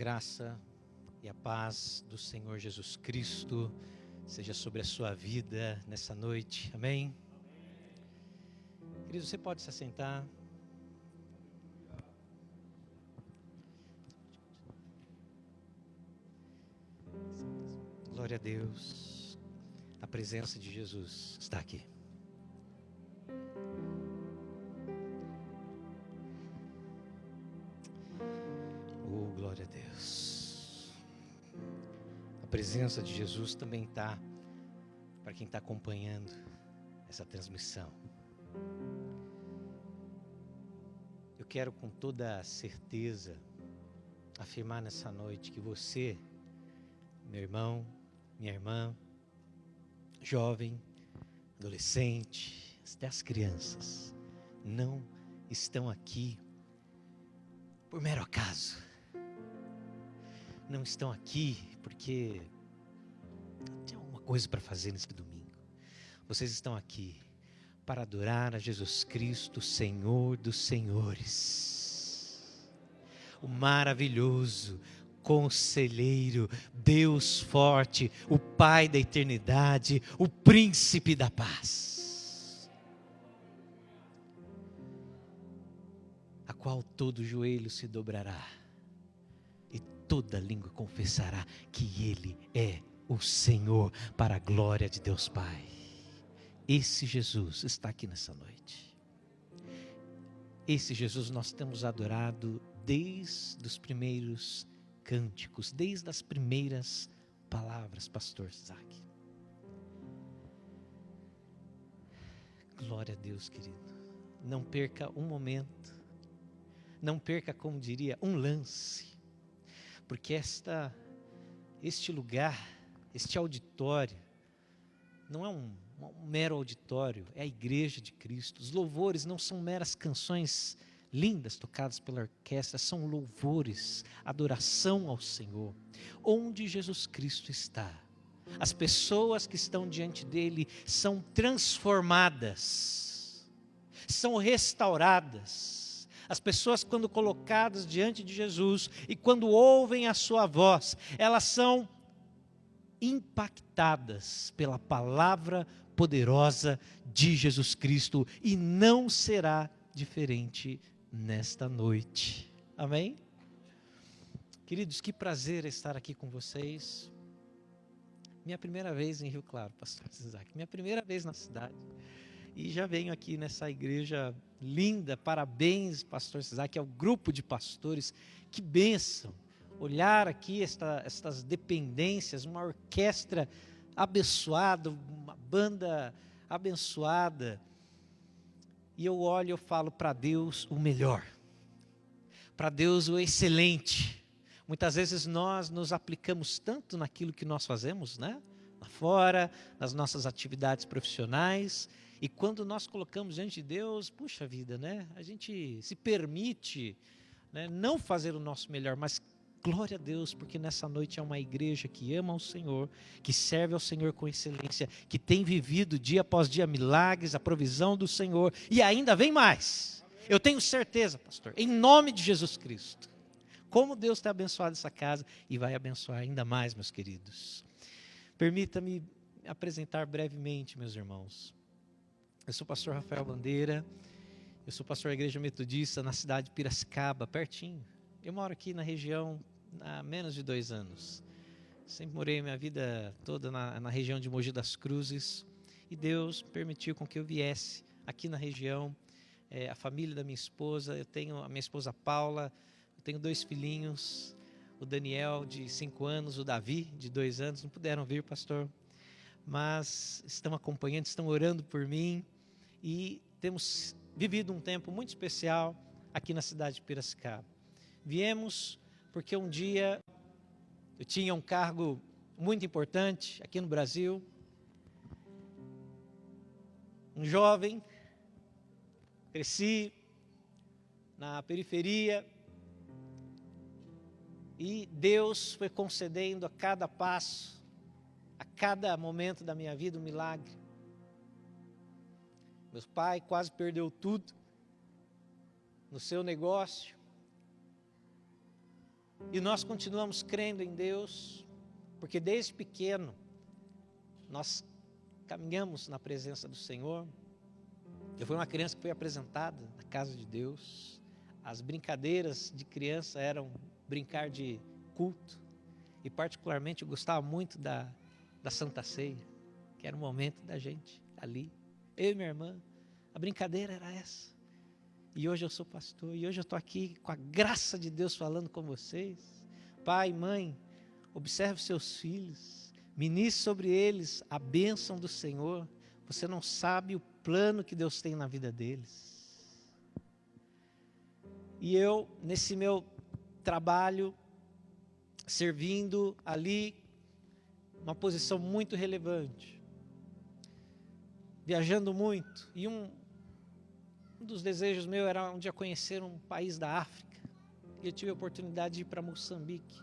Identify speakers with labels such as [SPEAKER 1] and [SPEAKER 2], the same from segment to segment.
[SPEAKER 1] graça e a paz do Senhor Jesus Cristo seja sobre a sua vida nessa noite, amém? Querido, você pode se assentar. Glória a Deus, a presença de Jesus está aqui. Oh, glória a Deus. A presença de Jesus também está para quem está acompanhando essa transmissão. Eu quero com toda certeza afirmar nessa noite que você, meu irmão, minha irmã, jovem, adolescente, até as crianças, não estão aqui por mero acaso. Não estão aqui porque tem alguma coisa para fazer nesse domingo. Vocês estão aqui para adorar a Jesus Cristo, Senhor dos Senhores, o maravilhoso Conselheiro, Deus forte, o Pai da eternidade, o Príncipe da paz, a qual todo joelho se dobrará e toda língua confessará que Ele é o Senhor, para a glória de Deus Pai. Esse Jesus está aqui nessa noite. Esse Jesus nós temos adorado desde os primeiros cânticos, desde as primeiras palavras, pastor Isaac. Glória a Deus, querido. Não perca um momento, não perca, como diria, um lance, porque este lugar, este auditório, não é um mero auditório, é a igreja de Cristo. Os louvores não são meras canções lindas tocadas pela orquestra, são louvores, adoração ao Senhor. Onde Jesus Cristo está, as pessoas que estão diante dele são transformadas, são restauradas. As pessoas, quando colocadas diante de Jesus e quando ouvem a sua voz, elas são impactadas pela palavra poderosa de Jesus Cristo, e não será diferente nesta noite, amém? Queridos, que prazer estar aqui com vocês. Minha primeira vez em Rio Claro, pastor Isaac, minha primeira vez na cidade, e já venho aqui nessa igreja linda. Parabéns, pastor Isaac, ao grupo de pastores, que bênção olhar aqui estas dependências, uma orquestra abençoada, uma banda abençoada. E eu olho e eu falo, para Deus o melhor, para Deus o excelente. Muitas vezes nós nos aplicamos tanto naquilo que nós fazemos, né? Lá fora, nas nossas atividades profissionais, e quando nós colocamos diante de Deus, puxa vida, né? A gente se permite, né, não fazer o nosso melhor, mas glória a Deus, porque nessa noite é uma igreja que ama o Senhor, que serve ao Senhor com excelência, que tem vivido dia após dia milagres, a provisão do Senhor, e ainda vem mais. Eu tenho certeza, pastor, em nome de Jesus Cristo, como Deus tem abençoado essa casa e vai abençoar ainda mais, meus queridos. Permita-me apresentar brevemente, meus irmãos. Eu sou o pastor Rafael Bandeira, eu sou pastor da Igreja Metodista na cidade de Piracicaba, pertinho. Eu moro aqui na região há menos de 2 anos. Sempre morei minha vida toda na região de Mogi das Cruzes. E Deus permitiu com que eu viesse aqui na região. A família da minha esposa, eu tenho a minha esposa Paula, eu tenho 2 filhinhos, o Daniel de 5 anos, o Davi de 2 anos. Não puderam vir, pastor, mas estão acompanhando, estão orando por mim. E temos vivido um tempo muito especial aqui na cidade de Piracicaba. Viemos porque um dia eu tinha um cargo muito importante aqui no Brasil, um jovem, cresci na periferia, e Deus foi concedendo a cada passo, a cada momento da minha vida um milagre. Meu pai quase perdeu tudo no seu negócio. E nós continuamos crendo em Deus, porque desde pequeno nós caminhamos na presença do Senhor. Eu fui uma criança que foi apresentada na casa de Deus. As brincadeiras de criança eram brincar de culto. E particularmente eu gostava muito da Santa Ceia, que era o momento da gente ali. Eu e minha irmã, a brincadeira era essa. E hoje eu sou pastor, e hoje eu estou aqui com a graça de Deus falando com vocês. Pai, mãe, observe seus filhos, ministre sobre eles a bênção do Senhor. Você não sabe o plano que Deus tem na vida deles. E eu, nesse meu trabalho, servindo ali, uma posição muito relevante, viajando muito, e um dos desejos meus era um dia conhecer um país da África, e eu tive a oportunidade de ir para Moçambique,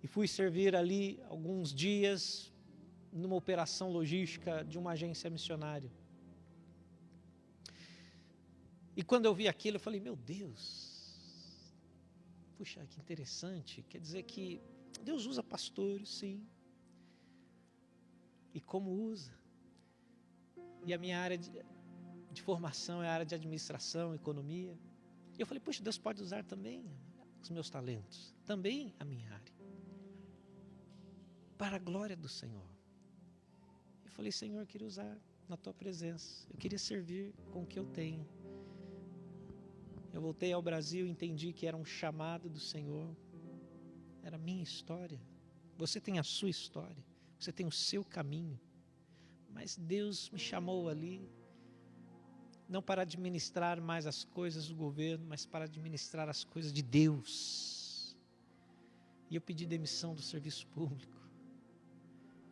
[SPEAKER 1] e fui servir ali alguns dias, numa operação logística de uma agência missionária. E quando eu vi aquilo, eu falei, meu Deus, puxa, que interessante, quer dizer que Deus usa pastores, sim, e como usa, e a minha área de formação é a área de administração, economia. E eu falei, puxa, Deus pode usar também os meus talentos, também a minha área, para a glória do Senhor. Eu falei, Senhor, eu queria usar na Tua presença, eu queria servir com o que eu tenho. Eu voltei ao Brasil e entendi que era um chamado do Senhor, era a minha história. Você tem a sua história, você tem o seu caminho, mas Deus me chamou ali, não para administrar mais as coisas do governo, mas para administrar as coisas de Deus. E eu pedi demissão do serviço público.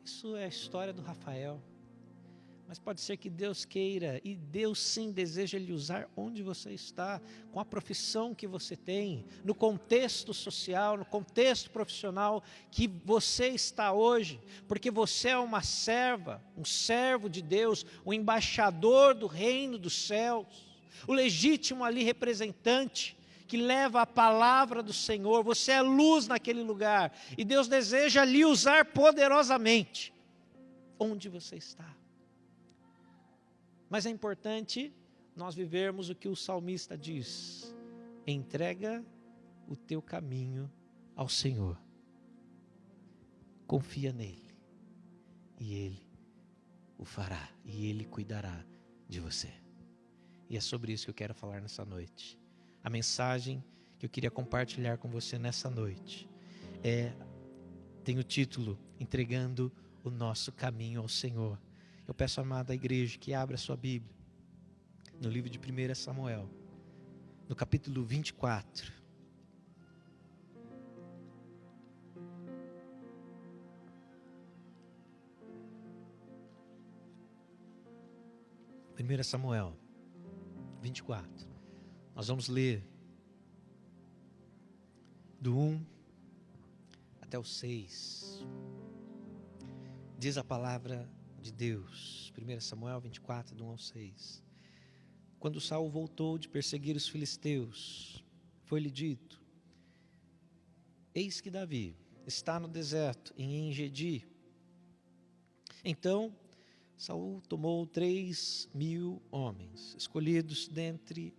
[SPEAKER 1] Isso é a história do Rafael. Mas pode ser que Deus queira, e Deus sim deseja lhe usar onde você está, com a profissão que você tem, no contexto social, no contexto profissional que você está hoje, porque você é uma serva, um servo de Deus, um embaixador do reino dos céus, o legítimo ali representante, que leva a palavra do Senhor. Você é luz naquele lugar, e Deus deseja lhe usar poderosamente, onde você está. Mas é importante nós vivermos o que o salmista diz: entrega o teu caminho ao Senhor, confia nele, e Ele o fará, e Ele cuidará de você. E é sobre isso que eu quero falar nessa noite. A mensagem que eu queria compartilhar com você nessa noite tem o título, entregando o nosso caminho ao Senhor. Eu peço, amada igreja, que abra sua Bíblia no livro de 1 Samuel, no capítulo 24. Samuel 24. Nós vamos ler do 1 até o 6. Diz a palavra de Deus, 1 Samuel 24, do 1 ao 6. Quando Saul voltou de perseguir os filisteus, foi-lhe dito: eis que Davi está no deserto, em En-Gedi. Então Saul tomou 3.000 homens, escolhidos dentre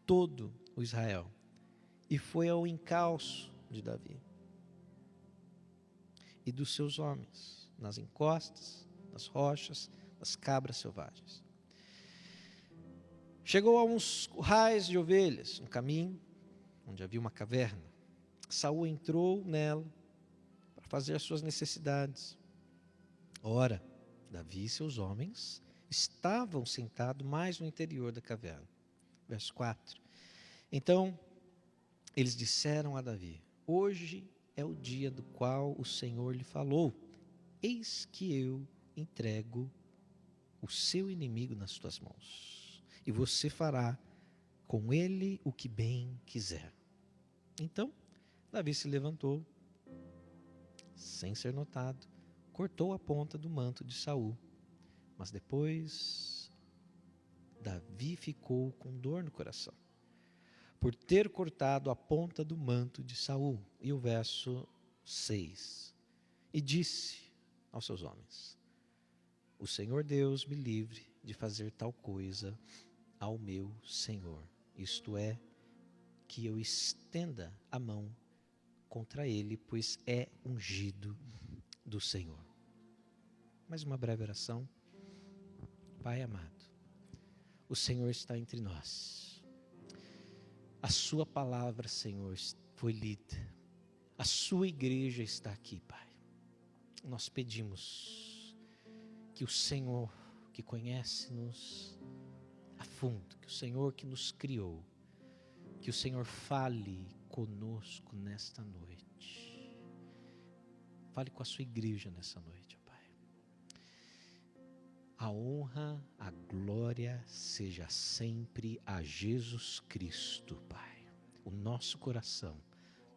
[SPEAKER 1] todo o Israel, e foi ao encalço de Davi e dos seus homens, nas encostas, nas rochas, das cabras selvagens. Chegou a uns currais de ovelhas, no caminho, onde havia uma caverna. Saul entrou nela para fazer as suas necessidades. Ora, Davi e seus homens estavam sentados mais no interior da caverna. Verso 4. Então, eles disseram a Davi: hoje é o dia do qual o Senhor lhe falou. Eis que eu entrego o seu inimigo nas tuas mãos, e você fará com ele o que bem quiser. Então, Davi se levantou, sem ser notado, cortou a ponta do manto de Saul, mas depois Davi ficou com dor no coração, por ter cortado a ponta do manto de Saul. E o verso 6. E disse aos seus homens: o Senhor Deus me livre de fazer tal coisa ao meu Senhor. Isto é, que eu estenda a mão contra ele, pois é ungido do Senhor. Mais uma breve oração. Pai amado, o Senhor está entre nós. A sua palavra, Senhor, foi lida. A sua igreja está aqui, Pai. Nós pedimos que o Senhor, que conhece-nos a fundo, que o Senhor que nos criou, que o Senhor fale conosco nesta noite. Fale com a sua igreja nessa noite, ó Pai. A honra, a glória seja sempre a Jesus Cristo, Pai. O nosso coração,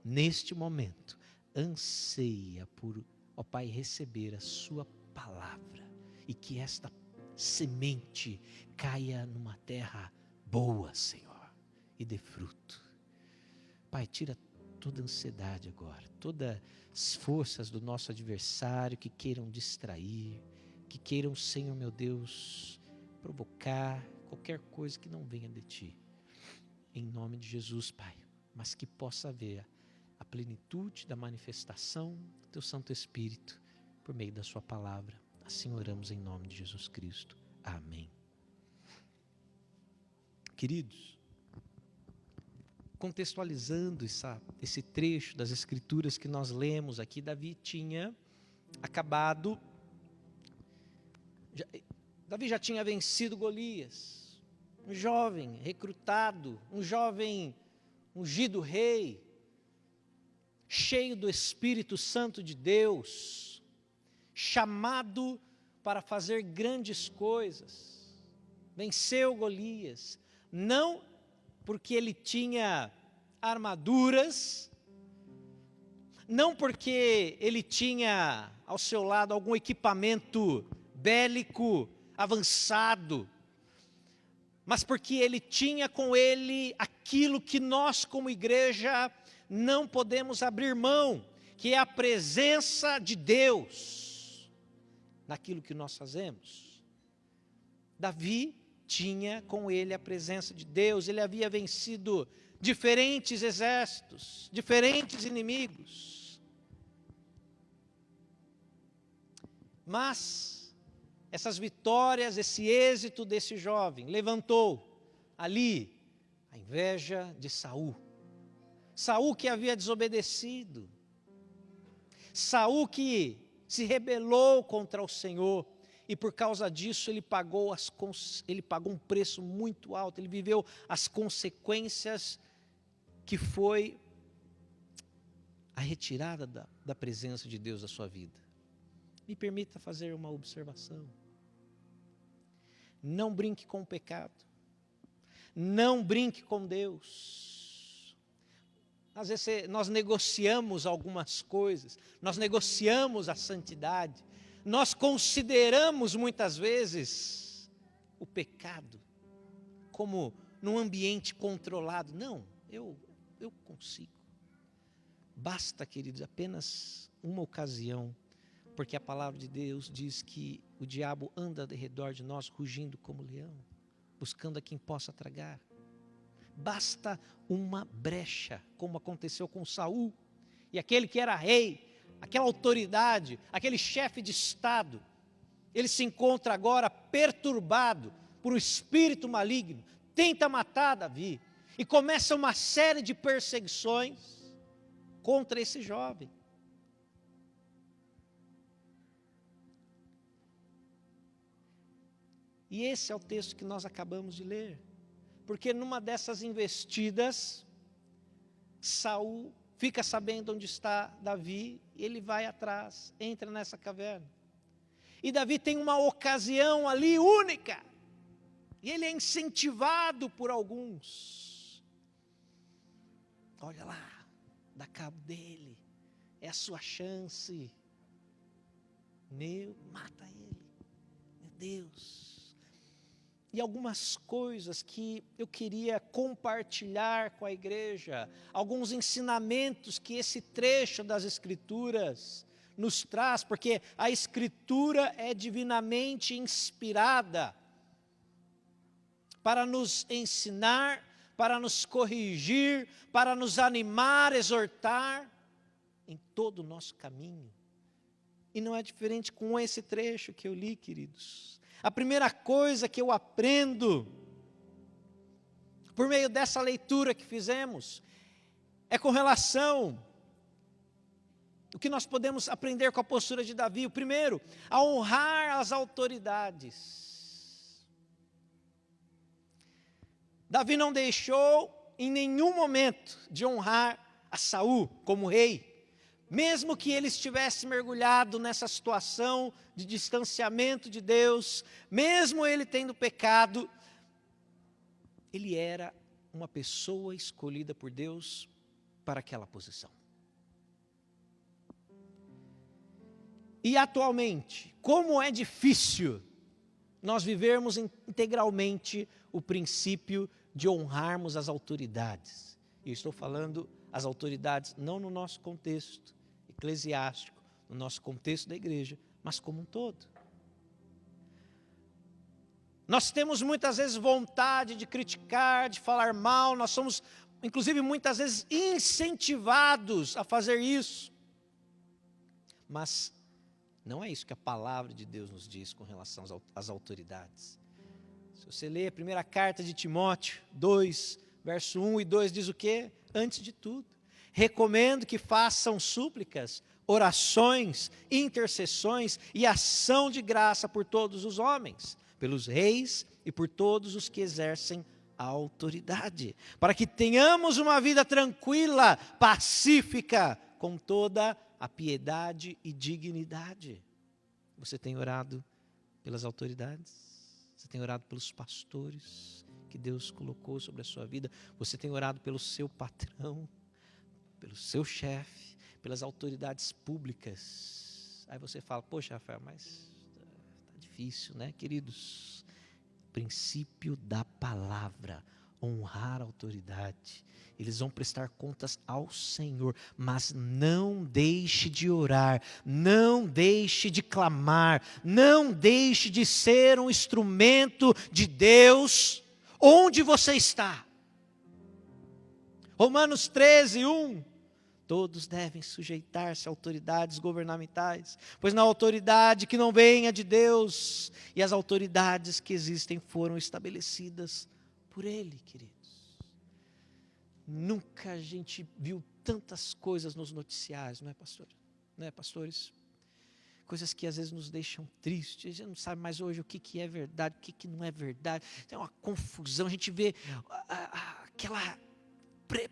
[SPEAKER 1] neste momento, anseia por, ó Pai, receber a sua palavra e que esta semente caia numa terra boa, Senhor, e dê fruto. Pai, tira toda ansiedade agora, todas as forças do nosso adversário que queiram distrair, que queiram, Senhor meu Deus, provocar qualquer coisa que não venha de Ti. Em nome de Jesus, Pai, mas que possa haver a plenitude da manifestação do Teu Santo Espírito por meio da Sua palavra. Assim oramos em nome de Jesus Cristo. Amém. Queridos, contextualizando esse trecho das Escrituras que nós lemos aqui, Davi tinha acabado, Davi já tinha vencido Golias, um jovem recrutado, um jovem ungido rei, cheio do Espírito Santo de Deus, chamado para fazer grandes coisas, venceu Golias, não porque ele tinha armaduras, não porque ele tinha ao seu lado algum equipamento bélico avançado, mas porque ele tinha com ele aquilo que nós como igreja não podemos abrir mão, que é a presença de Deus naquilo que nós fazemos. Davi tinha com ele a presença de Deus, ele havia vencido diferentes exércitos, diferentes inimigos. Mas essas vitórias, esse êxito desse jovem levantou ali a inveja de Saul. Saul que havia desobedecido, Saul que se rebelou contra o Senhor, e por causa disso ele pagou um preço muito alto, ele viveu as consequências que foi a retirada da presença de Deus da sua vida. Me permita fazer uma observação. Não brinque com o pecado, não brinque com Deus. Às vezes nós negociamos algumas coisas, nós negociamos a santidade, nós consideramos muitas vezes o pecado como num ambiente controlado. Não, eu consigo. Basta, queridos, apenas uma ocasião, porque a palavra de Deus diz que o diabo anda ao redor de nós, rugindo como leão, buscando a quem possa tragar. Basta uma brecha, como aconteceu com Saul, e aquele que era rei, aquela autoridade, aquele chefe de estado, ele se encontra agora perturbado por um espírito maligno, tenta matar Davi, e começa uma série de perseguições contra esse jovem. E esse é o texto que nós acabamos de ler, porque numa dessas investidas, Saul fica sabendo onde está Davi, e ele vai atrás, entra nessa caverna. E Davi tem uma ocasião ali única, e ele é incentivado por alguns. Olha lá, dá cabo dele, é a sua chance. Mata ele, meu Deus. e algumas coisas que eu queria compartilhar com a igreja, alguns ensinamentos que esse trecho das Escrituras nos traz, porque a Escritura é divinamente inspirada para nos ensinar, para nos corrigir, para nos animar, exortar em todo o nosso caminho. E não é diferente com esse trecho que eu li, queridos. A primeira coisa que eu aprendo, por meio dessa leitura que fizemos, é com relação, o que nós podemos aprender com a postura de Davi. O primeiro, a honrar as autoridades. Davi não deixou em nenhum momento de honrar a Saul como rei. Mesmo que ele estivesse mergulhado nessa situação de distanciamento de Deus, mesmo ele tendo pecado, ele era uma pessoa escolhida por Deus para aquela posição. E atualmente, como é difícil nós vivermos integralmente o princípio de honrarmos as autoridades. E eu estou falando as autoridades não no nosso contexto eclesiástico, no nosso contexto da igreja, mas como um todo. Nós temos muitas vezes vontade de criticar, de falar mal, nós somos, inclusive, muitas vezes incentivados a fazer isso. Mas não é isso que a palavra de Deus nos diz com relação às autoridades. Se você ler a primeira carta de Timóteo 2, verso 1 e 2, diz o quê? Antes de tudo, recomendo que façam súplicas, orações, intercessões e ação de graça por todos os homens, pelos reis e por todos os que exercem a autoridade, para que tenhamos uma vida tranquila, pacífica, com toda a piedade e dignidade. Você tem orado pelas autoridades? Você tem orado pelos pastores que Deus colocou sobre a sua vida? Você tem orado pelo seu patrão, pelo seu chefe, pelas autoridades públicas? Aí você fala, poxa, Rafael, mas está difícil, né, queridos? Princípio da palavra, honrar a autoridade. Eles vão prestar contas ao Senhor, mas não deixe de orar, não deixe de clamar, não deixe de ser um instrumento de Deus, onde você está. Romanos 13, 1. Todos devem sujeitar-se a autoridades governamentais, pois na autoridade que não venha de Deus, e as autoridades que existem foram estabelecidas por Ele, queridos. Nunca a gente viu tantas coisas nos noticiários, não é, pastor? Não é, pastores? Coisas que às vezes nos deixam tristes, a gente não sabe mais hoje o que é verdade, o que não é verdade, tem uma confusão, a gente vê aquela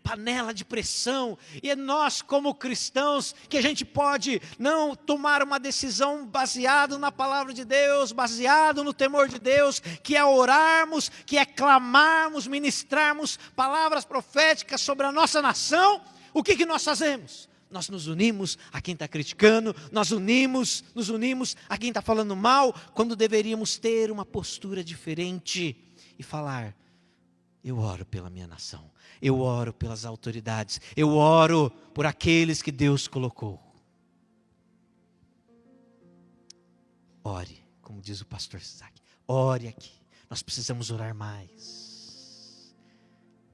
[SPEAKER 1] panela de pressão, e é nós como cristãos que a gente pode não tomar uma decisão baseado na palavra de Deus, baseado no temor de Deus, que é orarmos, que é clamarmos, ministrarmos palavras proféticas sobre a nossa nação. O que nós fazemos? Nós nos unimos a quem está criticando, nos unimos a quem está falando mal, quando deveríamos ter uma postura diferente e falar, eu oro pela minha nação, eu oro pelas autoridades, eu oro por aqueles que Deus colocou. Ore, como diz o pastor Isaac, ore aqui, nós precisamos orar mais.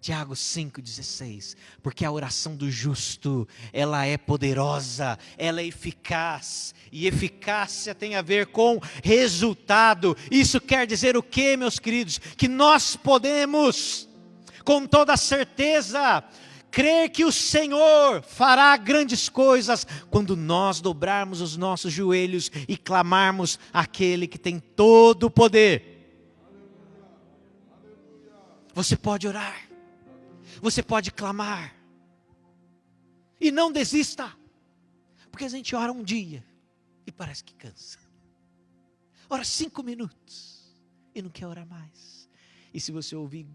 [SPEAKER 1] Tiago 5,16, porque a oração do justo, ela é poderosa, ela é eficaz, e eficácia tem a ver com resultado. Isso quer dizer o quê, meus queridos? Que nós podemos, com toda certeza, crer que o Senhor fará grandes coisas, quando nós dobrarmos os nossos joelhos e clamarmos àquele que tem todo o poder. Você pode orar. Você pode clamar, e não desista, porque a gente ora um dia, e parece que cansa, ora 5 minutos, e não quer orar mais, e se você ouvir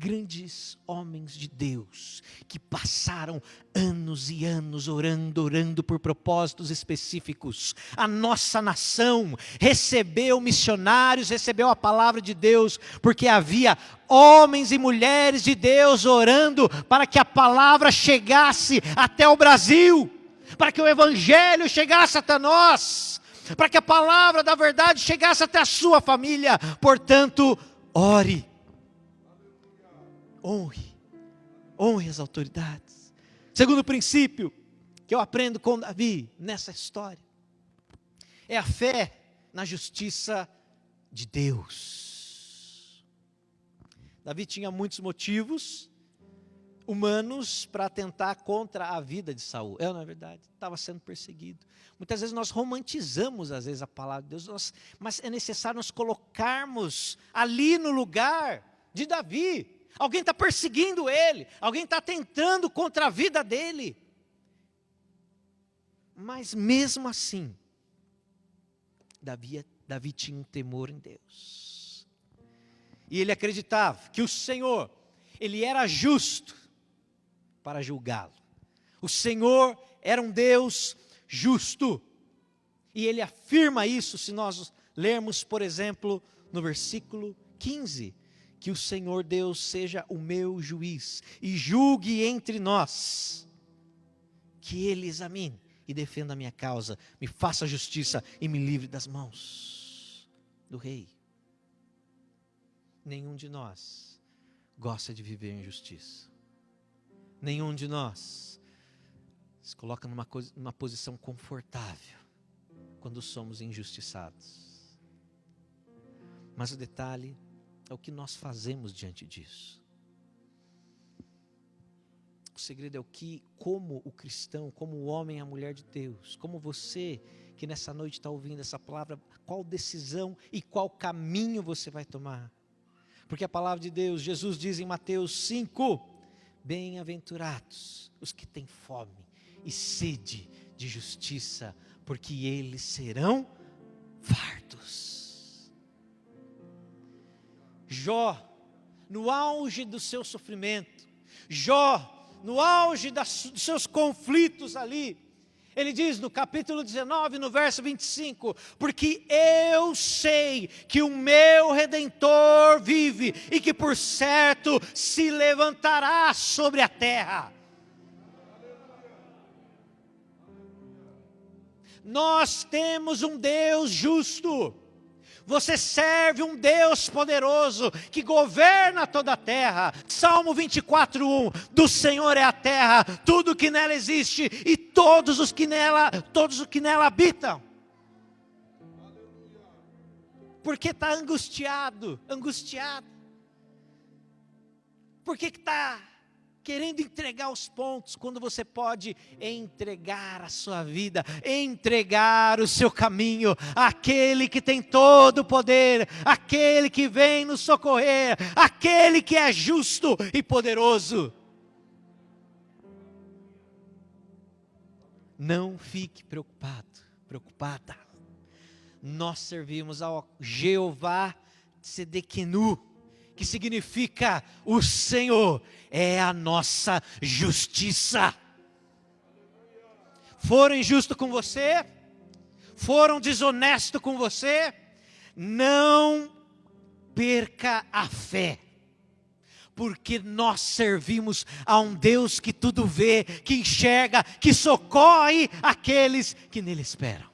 [SPEAKER 1] grandes homens de Deus, que passaram anos e anos orando por propósitos específicos. A nossa nação recebeu missionários, recebeu a palavra de Deus, porque havia homens e mulheres de Deus orando para que a palavra chegasse até o Brasil, para que o evangelho chegasse até nós, para que a palavra da verdade chegasse até a sua família. Portanto, ore, honre as autoridades. Segundo princípio que eu aprendo com Davi nessa história, é a fé na justiça de Deus. Davi tinha muitos motivos humanos para atentar contra a vida de Saul. Não é verdade? Estava sendo perseguido. Muitas vezes nós romantizamos às vezes a palavra de Deus, mas é necessário nos colocarmos ali no lugar de Davi. Alguém está perseguindo ele, alguém está tentando contra a vida dele. Mas mesmo assim, Davi tinha um temor em Deus. E ele acreditava que o Senhor, Ele era justo para julgá-lo. O Senhor era um Deus justo. E ele afirma isso se nós lermos, por exemplo, no versículo 15. Que o Senhor Deus seja o meu juiz e julgue entre nós. Que Ele examine e defenda a minha causa, me faça justiça e me livre das mãos do rei. Nenhum de nós gosta de viver em justiça. Nenhum de nós se coloca numa posição confortável quando somos injustiçados. Mas o detalhe é o que nós fazemos diante disso. O segredo é como o cristão, como o homem e a mulher de Deus, como você que nessa noite está ouvindo essa palavra, qual decisão e qual caminho você vai tomar. Porque a palavra de Deus, Jesus diz em Mateus 5, bem-aventurados os que têm fome e sede de justiça, porque eles serão fartos. Jó, no auge do seu sofrimento, Jó, no auge dos seus conflitos ali, ele diz no capítulo 19, no verso 25, porque eu sei que o meu Redentor vive e que por certo se levantará sobre a terra. Nós temos um Deus justo. Você serve um Deus poderoso que governa toda a terra. Salmo 24:1, do Senhor é a terra, tudo que nela existe e todos os que nela habitam. Porque está angustiado? Por que está querendo entregar os pontos, quando você pode entregar a sua vida, entregar o seu caminho, àquele que tem todo o poder, àquele que vem nos socorrer, àquele que é justo e poderoso. Não fique preocupada. Nós servimos ao Jeová Tsedequenu, que significa o Senhor é a nossa justiça. Foram injustos com você? Foram desonestos com você? Não perca a fé. Porque nós servimos a um Deus que tudo vê, que enxerga, que socorre aqueles que nele esperam.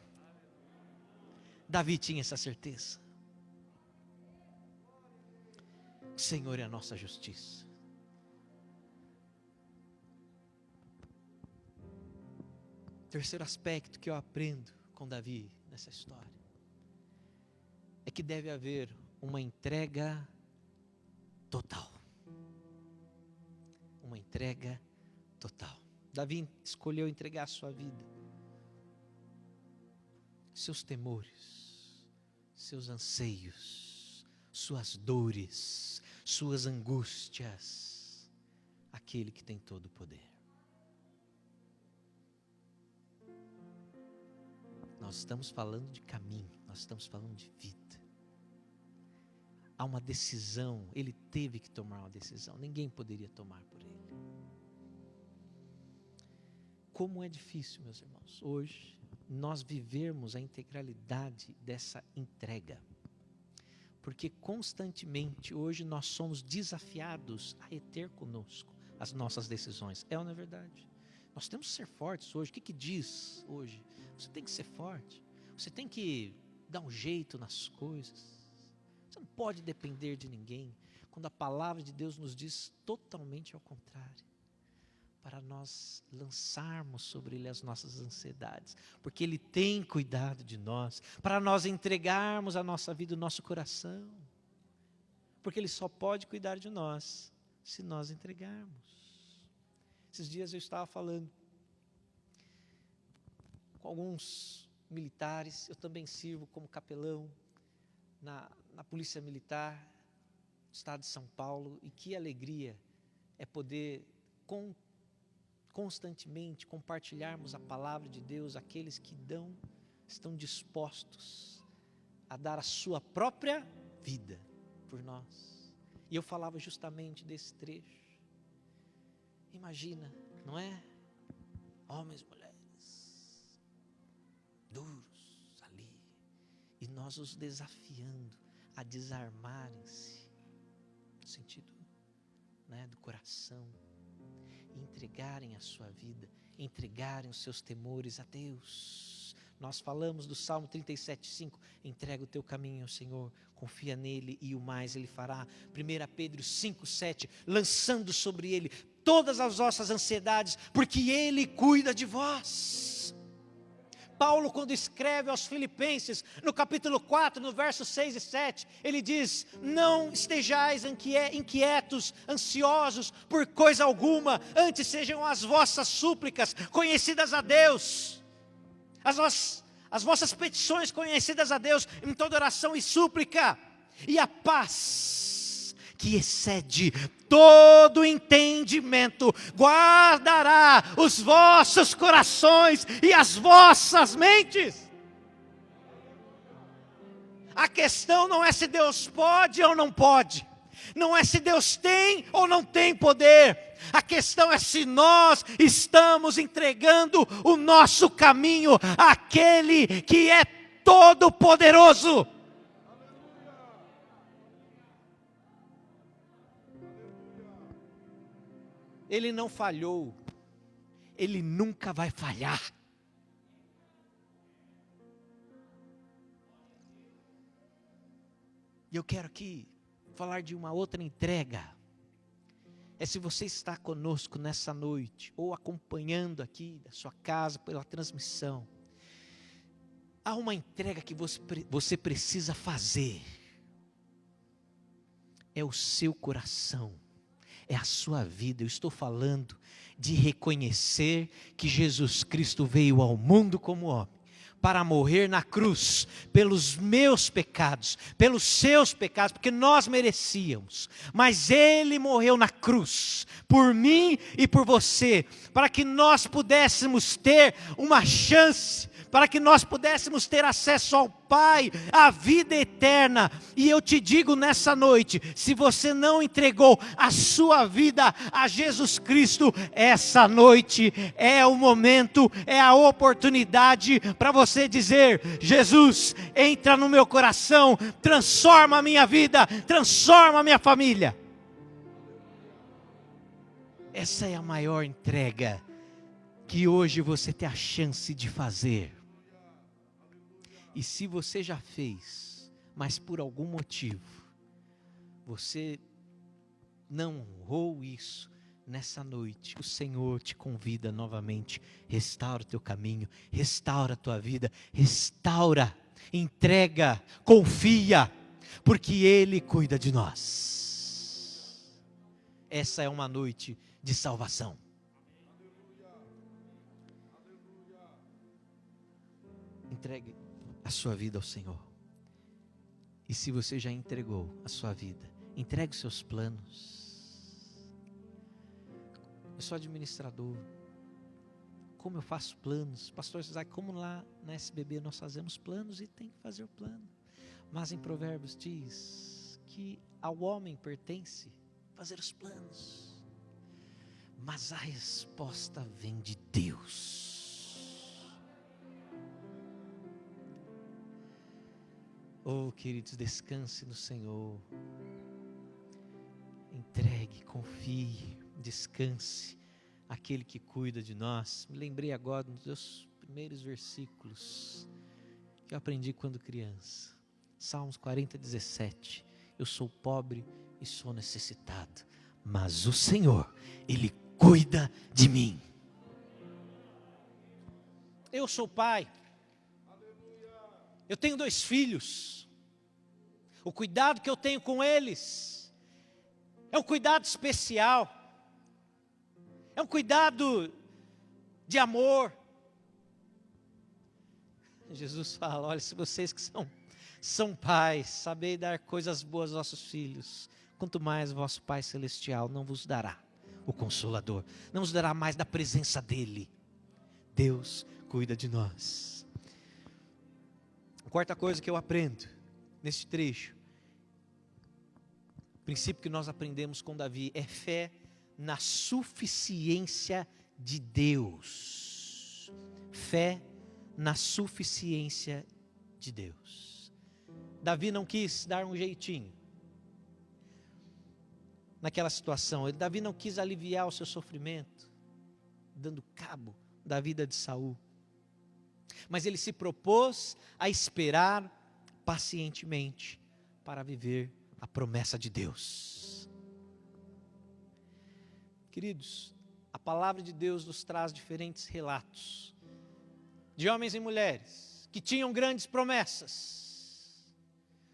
[SPEAKER 1] Davi tinha essa certeza. O Senhor é a nossa justiça. Terceiro aspecto que eu aprendo com Davi nessa história é que deve haver uma entrega total. Uma entrega total. Davi escolheu entregar a sua vida, seus temores, seus anseios, suas dores, suas angústias, aquele que tem todo o poder. Nós estamos falando de caminho, nós estamos falando de vida. há uma decisão, ele teve que tomar uma decisão, ninguém poderia tomar por ele. Como é difícil, meus irmãos, hoje, nós vivermos a integralidade dessa entrega. Porque constantemente, hoje, nós somos desafiados a reter conosco as nossas decisões. É ou não é verdade? Nós temos que ser fortes hoje. O que diz hoje? Você tem que ser forte. Você tem que dar um jeito nas coisas. Você não pode depender de ninguém. Quando a palavra de Deus nos diz totalmente ao contrário. Para nós lançarmos sobre Ele as nossas ansiedades, porque Ele tem cuidado de nós, para nós entregarmos a nossa vida, o nosso coração, porque Ele só pode cuidar de nós, se nós entregarmos. Esses dias eu estava falando com alguns militares, eu também sirvo como capelão na Polícia Militar do Estado de São Paulo, e que alegria é poder constantemente compartilharmos a palavra de Deus àqueles que estão dispostos a dar a sua própria vida por nós. E eu falava justamente desse trecho. Imagina, não é? Homens e mulheres duros ali, e nós os desafiando a desarmarem-se, no sentido, né, do coração, entregarem a sua vida, entregarem os seus temores a Deus. Nós falamos do Salmo 37:5, entrega o teu caminho ao Senhor, confia nele e o mais ele fará. 1 Pedro 5:7, lançando sobre ele todas as vossas ansiedades, porque ele cuida de vós. Paulo, quando escreve aos Filipenses, no capítulo 4, no versos 6 e 7, ele diz: não estejais inquietos, ansiosos por coisa alguma, antes sejam as vossas súplicas conhecidas a Deus, as vossas petições conhecidas a Deus, em toda oração e súplica, e a paz que excede todo entendimento, guardará os vossos corações e as vossas mentes. A questão não é se Deus pode ou não pode, não é se Deus tem ou não tem poder, a questão é se nós estamos entregando o nosso caminho àquele que é todo poderoso. Ele não falhou, Ele nunca vai falhar. E eu quero aqui falar de uma outra entrega. Se você está conosco nessa noite, ou acompanhando aqui da sua casa, pela transmissão, há uma entrega que você precisa fazer. É o seu coração. É a sua vida. Eu estou falando de reconhecer que Jesus Cristo veio ao mundo como homem, para morrer na cruz, pelos meus pecados, pelos seus pecados, porque nós merecíamos, mas Ele morreu na cruz, por mim e por você, para que nós pudéssemos ter uma chance, para que nós pudéssemos ter acesso ao Pai, a vida eterna. E eu te digo nessa noite, se você não entregou a sua vida a Jesus Cristo, essa noite é o momento, é a oportunidade para você dizer: Jesus, entra no meu coração, transforma a minha vida, transforma a minha família. Essa é a maior entrega que hoje você tem a chance de fazer. E se você já fez, mas por algum motivo você não honrou isso, nessa noite o Senhor te convida novamente: restaura o teu caminho, restaura a tua vida, restaura, entrega, confia, porque Ele cuida de nós. Essa é uma noite de salvação. Entregue a sua vida ao Senhor. E se você já entregou a sua vida, entregue os seus planos. Eu sou administrador. Como eu faço planos? Pastor Isaac, como lá na SBB nós fazemos planos e tem que fazer o plano. Mas em Provérbios diz que ao homem pertence fazer os planos, mas a resposta vem de Deus. Oh, queridos, descanse no Senhor. Entregue, confie, descanse aquele que cuida de nós. Me lembrei agora dos meus primeiros versículos que eu aprendi quando criança. Salmos 40, 17. Eu sou pobre e sou necessitado, mas o Senhor, Ele cuida de mim. Eu sou pai. Eu tenho 2 filhos. O cuidado que eu tenho com eles é um cuidado especial. É um cuidado de amor. Jesus fala, olha, se vocês que são pais, sabei dar coisas boas aos vossos filhos, quanto mais vosso Pai Celestial não vos dará o Consolador, não vos dará mais da presença dEle. Deus cuida de nós. A quarta coisa que eu aprendo nesse trecho, o princípio que nós aprendemos com Davi, é fé na suficiência de Deus. Fé na suficiência de Deus. Davi não quis dar um jeitinho naquela situação. Davi não quis aliviar o seu sofrimento, dando cabo da vida de Saul. Mas ele se propôs a esperar pacientemente para viver a promessa de Deus. Queridos, a palavra de Deus nos traz diferentes relatos de homens e mulheres que tinham grandes promessas,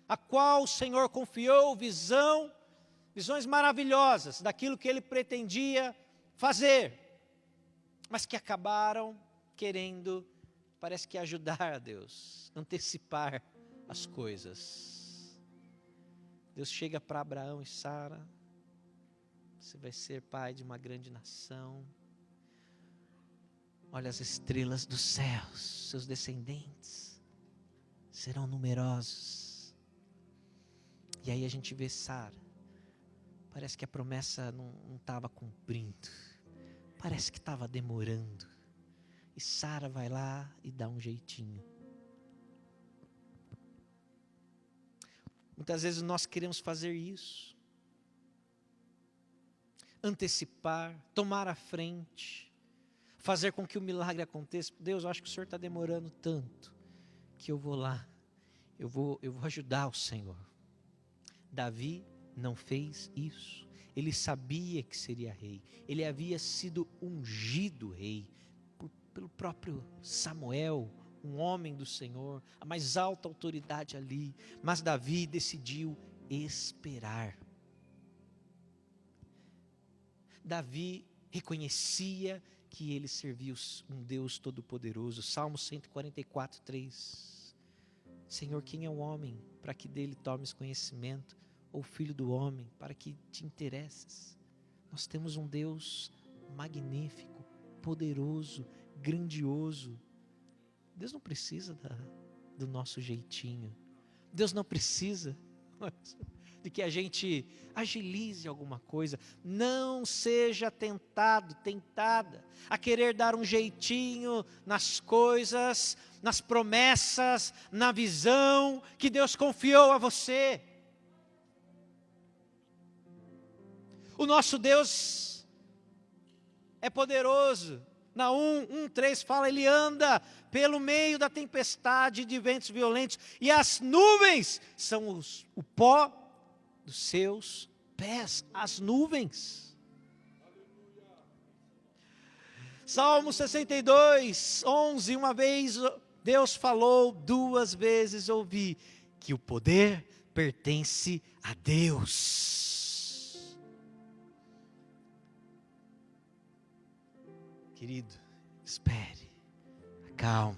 [SPEAKER 1] a qual o Senhor confiou visões maravilhosas daquilo que Ele pretendia fazer, mas que acabaram querendo, parece que ajudar a Deus, antecipar as coisas. Deus chega para Abraão e Sara: você vai ser pai de uma grande nação. Olha as estrelas dos céus, seus descendentes serão numerosos. E aí a gente vê Sara. Parece que a promessa não estava cumprindo. Parece que estava demorando. E Sara vai lá e dá um jeitinho. Muitas vezes nós queremos fazer isso. Antecipar, tomar a frente, fazer com que o milagre aconteça. Deus, eu acho que o Senhor está demorando tanto, que eu vou lá, eu vou ajudar o Senhor. Davi não fez isso. Ele sabia que seria rei. Ele havia sido ungido rei pelo próprio Samuel, um homem do Senhor, a mais alta autoridade ali. Mas Davi decidiu esperar. Davi reconhecia que ele servia um Deus todo-poderoso. Salmo 144, 3. Senhor, quem é o homem para que dele tomes conhecimento? Ou filho do homem para que te interesses? Nós temos um Deus magnífico, poderoso, grandioso. Deus não precisa do nosso jeitinho. Deus não precisa de que a gente agilize alguma coisa. Não seja tentada a querer dar um jeitinho nas coisas, nas promessas, na visão que Deus confiou a você. O nosso Deus é poderoso. Naum 1:3 fala, Ele anda pelo meio da tempestade de ventos violentos, e as nuvens são o pó dos seus pés. As nuvens. Salmo 62, 11, uma vez Deus falou, 2 vezes ouvi, que o poder pertence a Deus. Querido, espere, calma.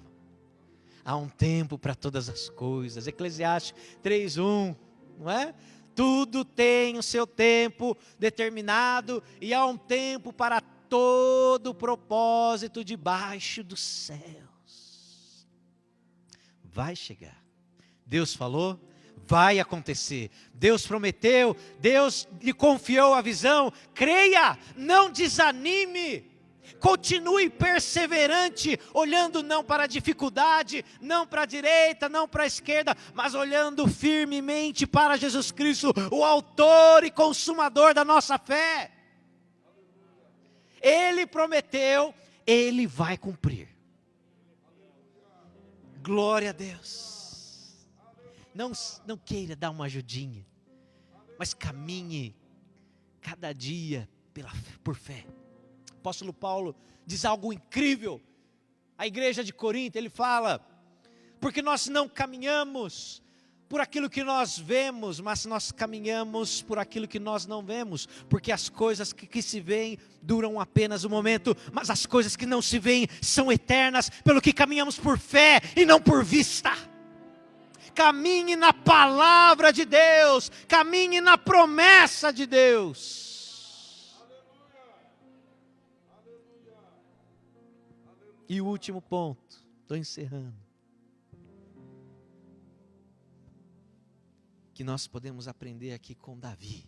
[SPEAKER 1] Há um tempo para todas as coisas. Eclesiastes 3:1, não é? Tudo tem o seu tempo determinado e há um tempo para todo o propósito debaixo dos céus. Vai chegar. Deus falou, vai acontecer. Deus prometeu, Deus lhe confiou a visão. Creia, não desanime. Continue perseverante, olhando não para a dificuldade, não para a direita, não para a esquerda, mas olhando firmemente para Jesus Cristo, o autor e consumador da nossa fé. Ele prometeu, Ele vai cumprir. Glória a Deus. Não queira dar uma ajudinha, mas caminhe cada dia por fé. O apóstolo Paulo diz algo incrível à igreja de Corinto. Ele fala: porque nós não caminhamos por aquilo que nós vemos, mas nós caminhamos por aquilo que nós não vemos, porque as coisas que se veem duram apenas um momento, mas as coisas que não se veem são eternas, pelo que caminhamos por fé e não por vista. Caminhe na palavra de Deus, caminhe na promessa de Deus. E o último ponto, estou encerrando, que nós podemos aprender aqui com Davi,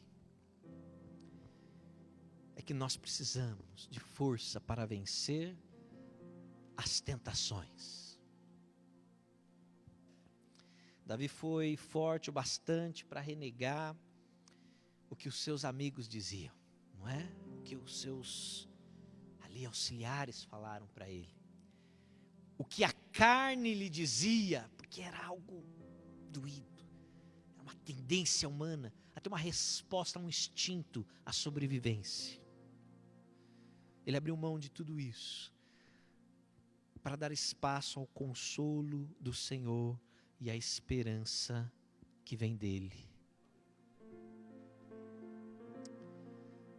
[SPEAKER 1] é que nós precisamos de força para vencer as tentações. Davi foi forte o bastante para renegar o que os seus amigos diziam, não é? O que os seus ali auxiliares falaram para ele. O que a carne lhe dizia, porque era algo doído, era uma tendência humana, a ter uma resposta, um instinto à sobrevivência. Ele abriu mão de tudo isso, para dar espaço ao consolo do Senhor e à esperança que vem dele.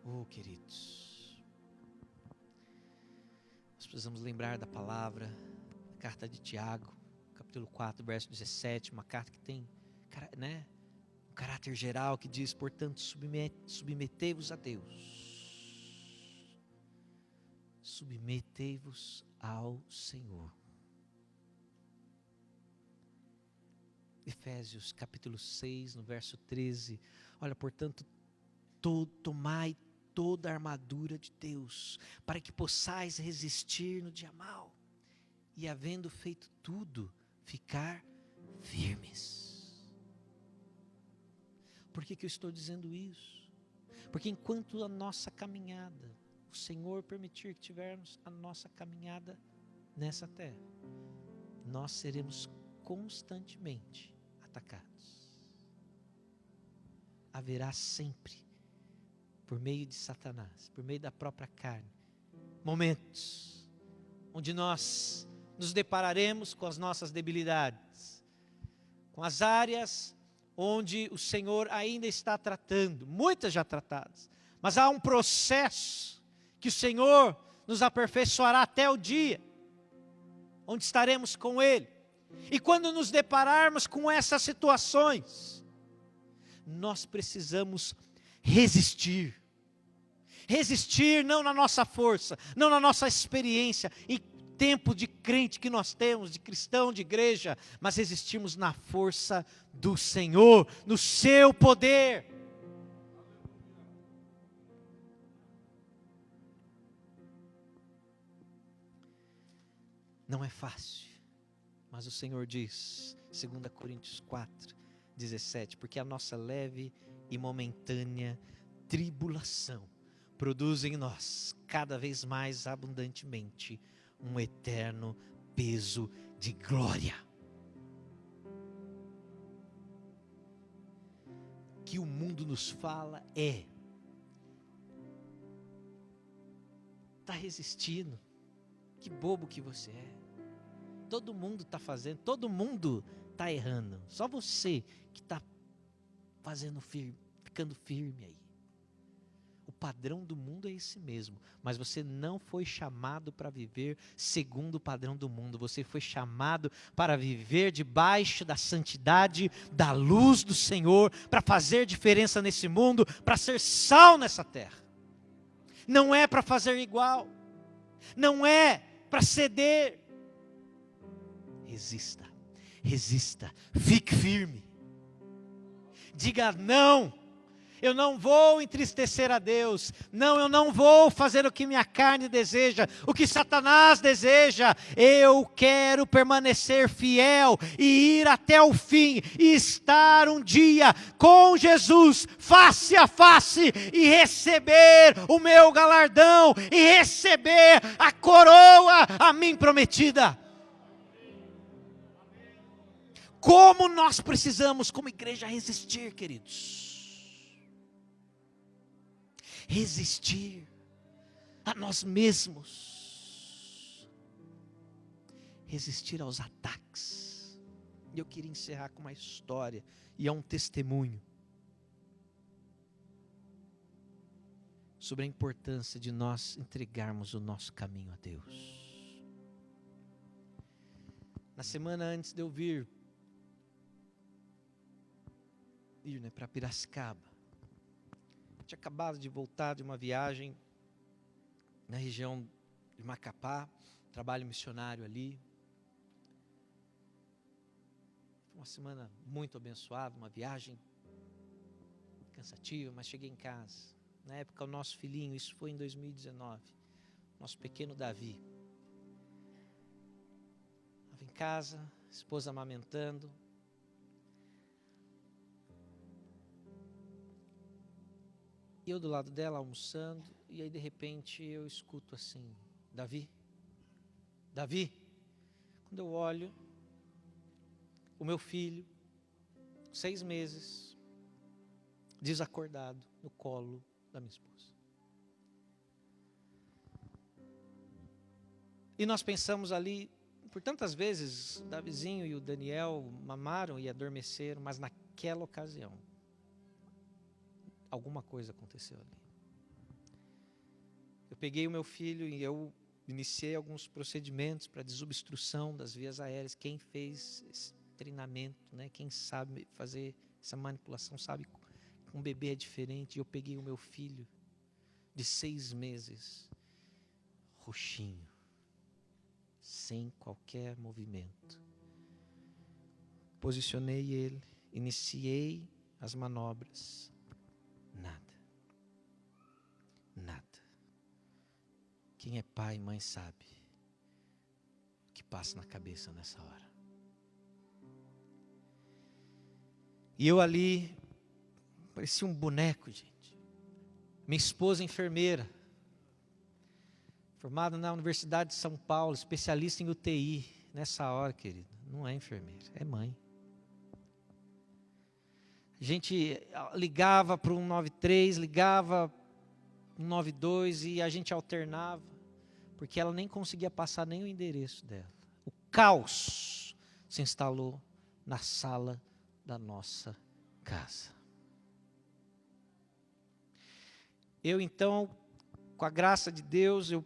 [SPEAKER 1] Oh, queridos, nós precisamos lembrar da palavra, carta de Tiago, capítulo 4, verso 17, uma carta que tem, né, um caráter geral que diz: portanto, submetei-vos a Deus, submetei-vos ao Senhor. Efésios capítulo 6, no verso 13, olha, portanto, tomai toda a armadura de Deus, para que possais resistir no dia mau, e havendo feito tudo, ficar firmes. Por que eu estou dizendo isso? Porque enquanto a nossa caminhada, o Senhor permitir que tivermos a nossa caminhada nessa terra, nós seremos constantemente atacados. Haverá sempre, por meio de Satanás, por meio da própria carne, momentos onde nós nos depararemos com as nossas debilidades, com as áreas onde o Senhor ainda está tratando, muitas já tratadas, mas há um processo que o Senhor nos aperfeiçoará até o dia onde estaremos com Ele. E quando nos depararmos com essas situações, nós precisamos resistir. Resistir não na nossa força, não na nossa experiência, em tempo de crente que nós temos, de cristão, de igreja, mas resistirmos na força do Senhor, no seu poder. Não é fácil, mas o Senhor diz, 2 Coríntios 4, 17, porque a nossa leve e momentânea tribulação produz em nós, cada vez mais abundantemente, um eterno peso de glória. O que o mundo nos fala está resistindo, que bobo que você é, todo mundo está fazendo, todo mundo está errando, só você que está fazendo firme, ficando firme aí. O padrão do mundo é esse mesmo, mas você não foi chamado para viver segundo o padrão do mundo, você foi chamado para viver debaixo da santidade, da luz do Senhor, para fazer diferença nesse mundo, para ser sal nessa terra. Não é para fazer igual, não é para ceder. Resista, fique firme. Diga não. Eu não vou entristecer a Deus. Não, eu não vou fazer o que minha carne deseja, o que Satanás deseja. Eu quero permanecer fiel e ir até o fim e estar um dia com Jesus, face a face, e receber o meu galardão e receber a coroa a mim prometida. Como nós precisamos, como igreja, resistir, queridos. Resistir a nós mesmos, resistir aos ataques. E eu queria encerrar com uma história, e é um testemunho, sobre a importância de nós entregarmos o nosso caminho a Deus. Na semana antes de eu vir para Piracicaba, tinha acabado de voltar de uma viagem na região de Macapá, trabalho missionário ali. Foi uma semana muito abençoada, uma viagem cansativa, mas cheguei em casa. Na época o nosso filhinho, isso foi em 2019, nosso pequeno Davi. Estava em casa, esposa amamentando. Eu do lado dela almoçando, e aí de repente eu escuto assim: Davi, Davi. Quando eu olho, o meu filho, 6 meses, desacordado, no colo da minha esposa. E nós pensamos ali, por tantas vezes, o Davizinho e o Daniel mamaram e adormeceram, mas naquela ocasião, alguma coisa aconteceu ali. Eu peguei o meu filho e eu iniciei alguns procedimentos para desobstrução das vias aéreas. Quem fez esse treinamento, né? Quem sabe fazer essa manipulação sabe que um bebê é diferente. Eu peguei o meu filho de 6 meses, roxinho, sem qualquer movimento. Posicionei ele, iniciei as manobras. Nada. Quem é pai e mãe sabe o que passa na cabeça nessa hora. E eu ali, parecia um boneco, gente. Minha esposa enfermeira, formada na Universidade de São Paulo, especialista em UTI. Nessa hora, querido, não é enfermeira, é mãe. A gente ligava para o 193, ligava 192 e a gente alternava, porque ela nem conseguia passar nem o endereço dela. O caos se instalou na sala da nossa casa. Eu então, com a graça de Deus, eu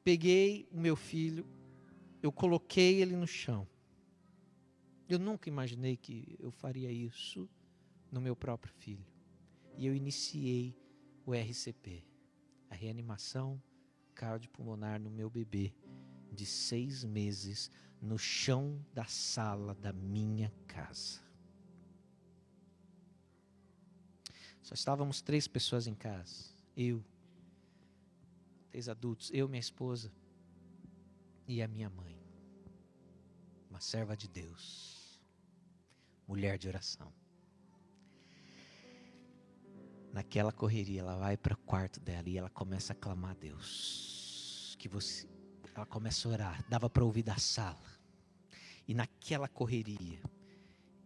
[SPEAKER 1] peguei o meu filho, eu coloquei ele no chão. Eu nunca imaginei que eu faria isso no meu próprio filho. E eu iniciei o RCP, a reanimação cardiopulmonar no meu bebê de 6 meses, no chão da sala da minha casa. Só estávamos 3 pessoas em casa, eu, 3 adultos, eu, minha esposa e a minha mãe, uma serva de Deus, mulher de oração. Naquela correria, ela vai para o quarto dela e ela começa a clamar a Deus. Ela começa a orar, dava para ouvir da sala. E naquela correria,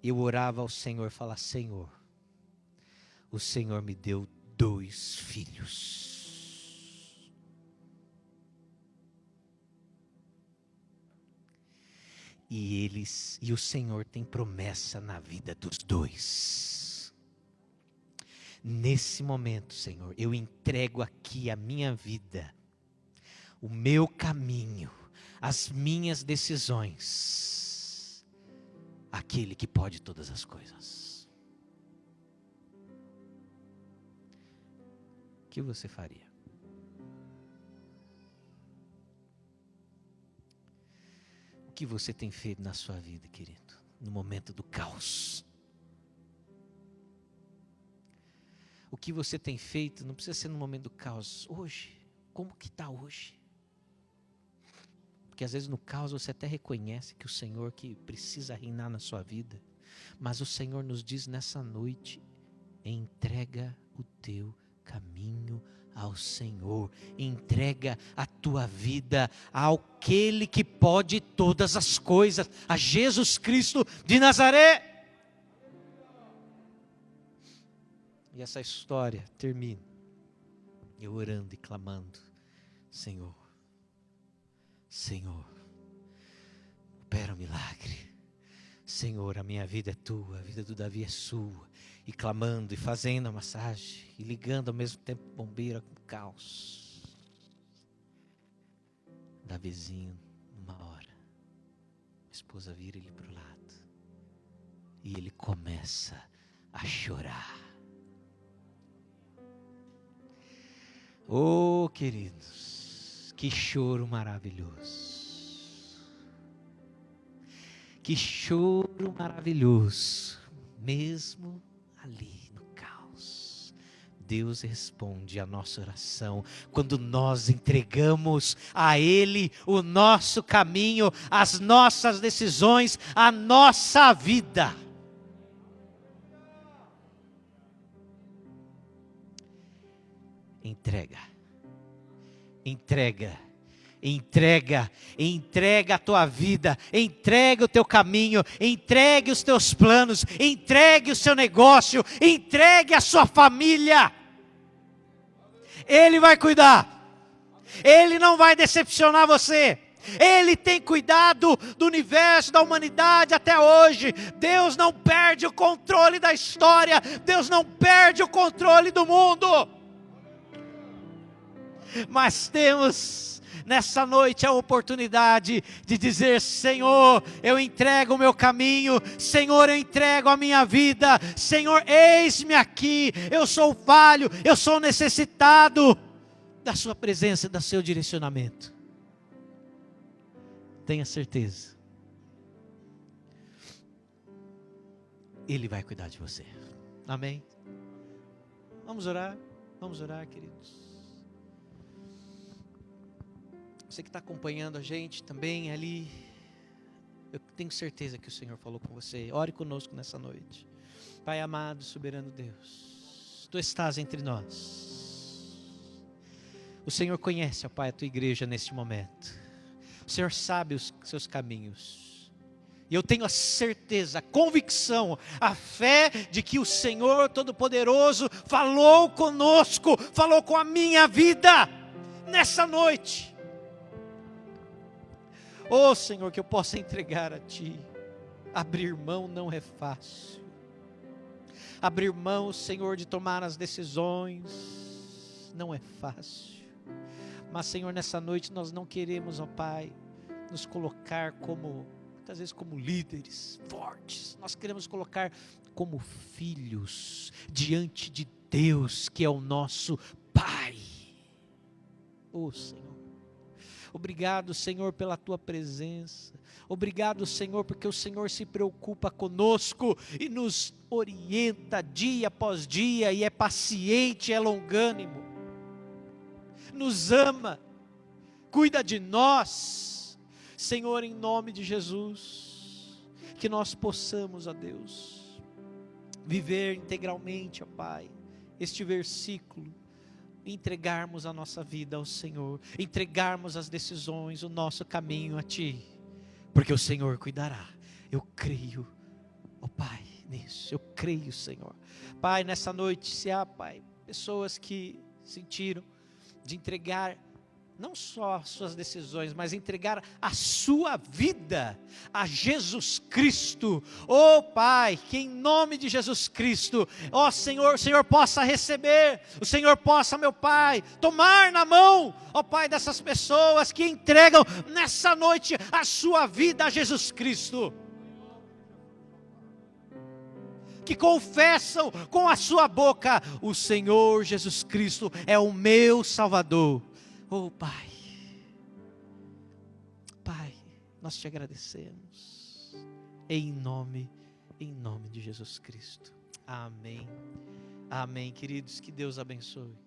[SPEAKER 1] eu orava ao Senhor, falava: Senhor, o Senhor me deu 2 filhos. E o Senhor tem promessa na vida dos 2. Nesse momento, Senhor, eu entrego aqui a minha vida, o meu caminho, as minhas decisões, àquele que pode todas as coisas. O que você faria? O que você tem feito na sua vida, querido, no momento do caos? o que você tem feito, não precisa ser no momento do caos. Hoje, como que está hoje? Porque às vezes no caos você até reconhece que o Senhor que precisa reinar na sua vida. Mas o Senhor nos diz nessa noite, entrega o teu caminho ao Senhor. Entrega a tua vida àquele que pode todas as coisas, a Jesus Cristo de Nazaré. E essa história termina eu orando e clamando: Senhor, Senhor, opera um milagre. Senhor, a minha vida é tua, a vida do Davi é sua. E clamando e fazendo a massagem e ligando ao mesmo tempo o bombeiro com caos. Davizinho, uma hora, a esposa vira ele para o lado e ele começa a chorar. Oh, queridos, que choro maravilhoso. Que choro maravilhoso. Mesmo ali no caos, Deus responde a nossa oração. Quando nós entregamos a Ele o nosso caminho, as nossas decisões, a nossa vida. Entrega, entrega, entrega, entrega a tua vida, entrega o teu caminho, entregue os teus planos, entregue o seu negócio, entregue a sua família. Ele vai cuidar, Ele não vai decepcionar você. Ele tem cuidado do universo, da humanidade até hoje. Deus não perde o controle da história, Deus não perde o controle do mundo. Mas temos nessa noite a oportunidade de dizer: Senhor, eu entrego o meu caminho, Senhor, eu entrego a minha vida, Senhor, eis-me aqui, eu sou falho, eu sou necessitado da sua presença, do seu direcionamento. Tenha certeza, Ele vai cuidar de você. Amém? Vamos orar, queridos. Você que está acompanhando a gente também ali, eu tenho certeza que o Senhor falou com você. Ore conosco nessa noite. Pai amado, soberano Deus, Tu estás entre nós. O Senhor conhece, ó Pai, a Tua igreja neste momento. O Senhor sabe os seus caminhos. E eu tenho a certeza, a convicção, a fé de que o Senhor Todo-Poderoso falou conosco, falou com a minha vida nessa noite. Oh Senhor, que eu possa entregar a Ti. Abrir mão não é fácil. Abrir mão, Senhor, de tomar as decisões não é fácil. Mas Senhor, nessa noite nós não queremos, ó Pai, nos colocar como, muitas vezes como líderes fortes. Nós queremos colocar como filhos diante de Deus, que é o nosso Pai. Oh Senhor. Obrigado, Senhor, pela Tua presença. Obrigado, Senhor, porque o Senhor se preocupa conosco e nos orienta dia após dia, e é paciente, é longânimo. Nos ama, cuida de nós. Senhor, em nome de Jesus, que nós possamos, ó Deus, viver integralmente, ó Pai, este versículo. Entregarmos a nossa vida ao Senhor, entregarmos as decisões, o nosso caminho a Ti, porque o Senhor cuidará. Eu creio, ó Pai, nisso, eu creio, Senhor. Pai, nessa noite, se há, Pai, pessoas que sentiram de entregar não só as suas decisões, mas entregar a sua vida a Jesus Cristo. Oh Pai, que em nome de Jesus Cristo, ó Senhor, o Senhor possa receber, o Senhor possa, meu Pai, tomar na mão, ó Pai, dessas pessoas que entregam nessa noite a sua vida a Jesus Cristo, que confessam com a sua boca: o Senhor Jesus Cristo é o meu Salvador. Oh Pai, Pai, nós te agradecemos, em nome de Jesus Cristo. Amém. Amém, queridos, que Deus abençoe.